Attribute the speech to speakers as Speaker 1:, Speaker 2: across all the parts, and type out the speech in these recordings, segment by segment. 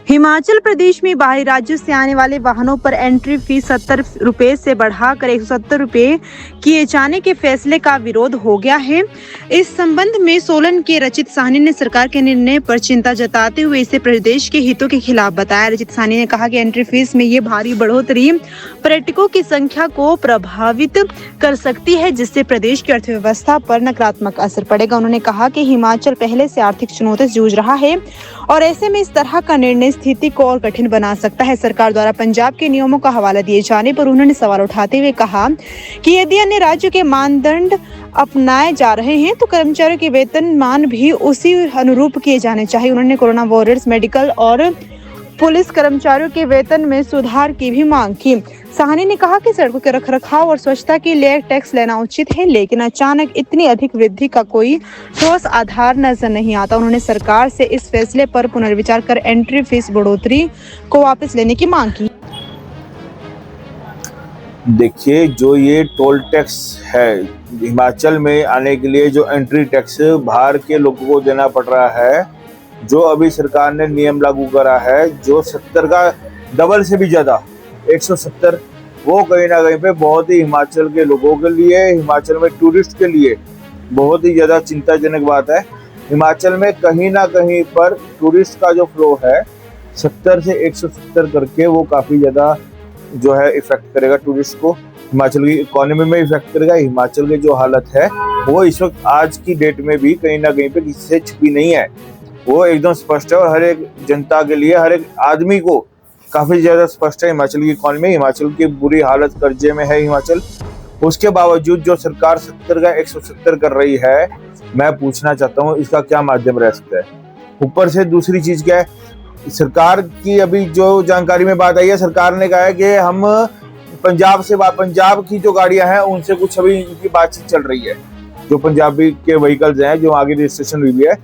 Speaker 1: हिमाचल प्रदेश में बाहरी राज्यों से आने वाले वाहनों पर एंट्री फीस 70 रुपये से बढ़ाकर 170 रुपये किए जाने के फैसले का विरोध हो गया है। इस संबंध में सोलन के रचित साहनी ने सरकार के निर्णय पर चिंता जताते हुए इसे प्रदेश के हितों के खिलाफ बताया। रचित साहनी ने कहा कि एंट्री फीस में ये भारी बढ़ोतरी पर्यटकों की संख्या को प्रभावित कर सकती है, जिससे प्रदेश की अर्थव्यवस्था पर नकारात्मक असर पड़ेगा। उन्होंने कहा कि हिमाचल पहले से आर्थिक चुनौती से जूझ रहा है और ऐसे में इस तरह का निर्णय स्थिति को और कठिन बना सकता है। सरकार द्वारा पंजाब के नियमों का हवाला दिए जाने पर उन्होंने सवाल उठाते हुए कहा कि यदि अन्य राज्यों के मानदंड अपनाए जा रहे हैं तो कर्मचारियों के वेतनमान भी उसी अनुरूप किए जाने चाहिए। उन्होंने कोरोना वॉरियर्स, मेडिकल और पुलिस कर्मचारियों के वेतन में सुधार की भी मांग की। साहनी ने कहा कि सड़कों के रखरखाव और स्वच्छता के लिए टैक्स लेना उचित है, लेकिन अचानक इतनी अधिक वृद्धि का कोई ठोस आधार नजर नहीं आता। उन्होंने सरकार से इस फैसले पर पुनर्विचार कर एंट्री फीस बढ़ोतरी को वापस लेने की मांग की।
Speaker 2: देखिए, जो ये टोल टैक्स है, हिमाचल में आने के लिए जो एंट्री टैक्स बाहर के लोगों को देना पड़ रहा है, जो अभी सरकार ने नियम लागू करा है, जो 70 का डबल से भी ज़्यादा 170, वो कहीं ना कहीं पे बहुत ही हिमाचल के लोगों के लिए, हिमाचल में टूरिस्ट के लिए बहुत ही ज़्यादा चिंताजनक बात है। हिमाचल में कहीं ना कहीं पर टूरिस्ट का जो फ्लो है 70 से 170 करके, वो काफ़ी ज़्यादा जो है इफेक्ट करेगा टूरिस्ट को, हिमाचल की इकोनॉमी में इफेक्ट करेगा। हिमाचल की जो हालत है वो इस वक्त आज की डेट में भी कहीं ना कहीं पे किसी से छुपी नहीं है, वो एकदम स्पष्ट है और हर एक जनता के लिए, हर एक आदमी को काफ़ी ज़्यादा स्पष्ट है। हिमाचल की इकोनॉमी, हिमाचल की बुरी हालत, कर्जे में है हिमाचल। उसके बावजूद जो सरकार 70 का 170 कर रही है, मैं पूछना चाहता हूँ इसका क्या माध्यम रह सकता है। ऊपर से दूसरी चीज़ क्या है, सरकार की अभी जो जानकारी में बात आई है, सरकार ने कहा है कि हम पंजाब की जो गाड़ियां हैं उनसे कुछ अभी इनकी बातचीत चल रही है, जो पंजाबी के व्हीकल्स हैं जो आगे रजिस्ट्रेशन हुई है,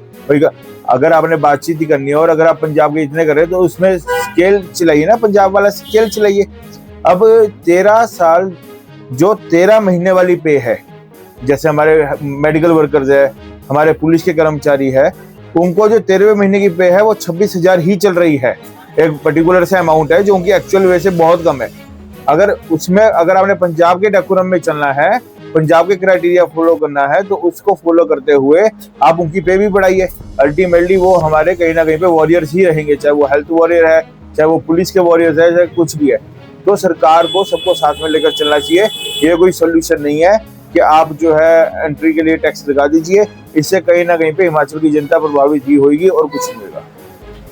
Speaker 2: अगर आपने बातचीत ही करनी है और अगर आप पंजाब के इतने कर रहे तो उसमें स्केल चलाइए ना, पंजाब वाला स्केल चलाइए। अब 13 साल जो 13 महीने वाली पे है, जैसे हमारे मेडिकल वर्कर्स है, हमारे पुलिस के कर्मचारी है, उनको जो 13वें महीने की पे है वो 26,000 ही चल रही है। एक पर्टिकुलर सा अमाउंट है जो उनकी एक्चुअल वे से बहुत कम है। अगर आपने पंजाब के डेकोरम में चलना है, पंजाब के क्राइटेरिया फॉलो करना है, तो उसको फॉलो करते हुए आप उनकी पे भी बढ़ाइए। अल्टीमेटली वो हमारे कहीं ना कहीं पे वॉरियर्स ही रहेंगे, चाहे वो हेल्थ वॉरियर है, चाहे वो पुलिस के वॉरियर्स है, चाहे कुछ भी है। तो सरकार को सबको साथ में लेकर चलना चाहिए। ये कोई सोल्यूशन नहीं है कि आप जो है एंट्री के लिए टैक्स लगा दीजिए, इससे कहीं ना कहीं पे हिमाचल की जनता प्रभावित ही होगी और कुछ नहीं होगा।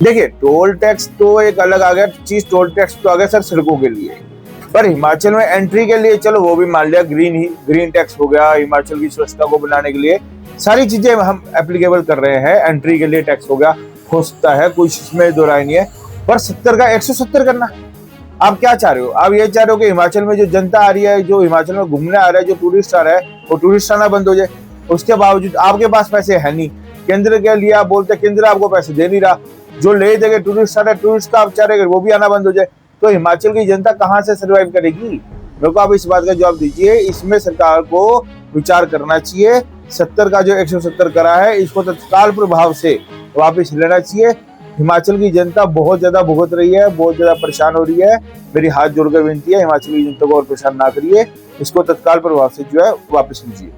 Speaker 2: देखिए, टोल टैक्स तो एक अलग आ गया चीज, टोल टैक्स तो आ गया सर सड़कों के लिए, पर हिमाचल में एंट्री के लिए चलो वो भी मान लिया, ग्रीन टैक्स हो गया, हिमाचल की स्वच्छता को बनाने के लिए सारी चीजें हम एप्लीकेबल कर रहे हैं, एंट्री के लिए टैक्स हो गया, हो सकता है, कुछ इसमें दो राय नहीं है। पर 70 का 170 करना, आप क्या चाह रहे हो? आप ये चाह रहे हो कि हिमाचल में जो जनता आ रही है, जो हिमाचल में घूमने आ रहा है, जो टूरिस्ट आ रहा है, वो टूरिस्ट आना बंद हो जाए। उसके बावजूद आपके पास पैसे है नहीं, केंद्र के लिए आप बोलते केंद्र आपको पैसे दे नहीं रहा, जो ले देंगे टूरिस्ट आ रहा है, टूरिस्ट का आप चाह रहे वो भी आना बंद हो जाए, तो हिमाचल की जनता कहाँ से सर्वाइव करेगी? मेरे को आप इस बात का जवाब दीजिए। इसमें सरकार को विचार करना चाहिए। 70 का जो 170 करा है, इसको तत्काल प्रभाव से वापस लेना चाहिए। हिमाचल की जनता बहुत ज्यादा भुगत रही है, बहुत ज्यादा परेशान हो रही है। मेरी हाथ जोड़कर विनती है, हिमाचल की जनता को और परेशान ना करिए, इसको तत्काल प्रभाव से जो है वापस लीजिए।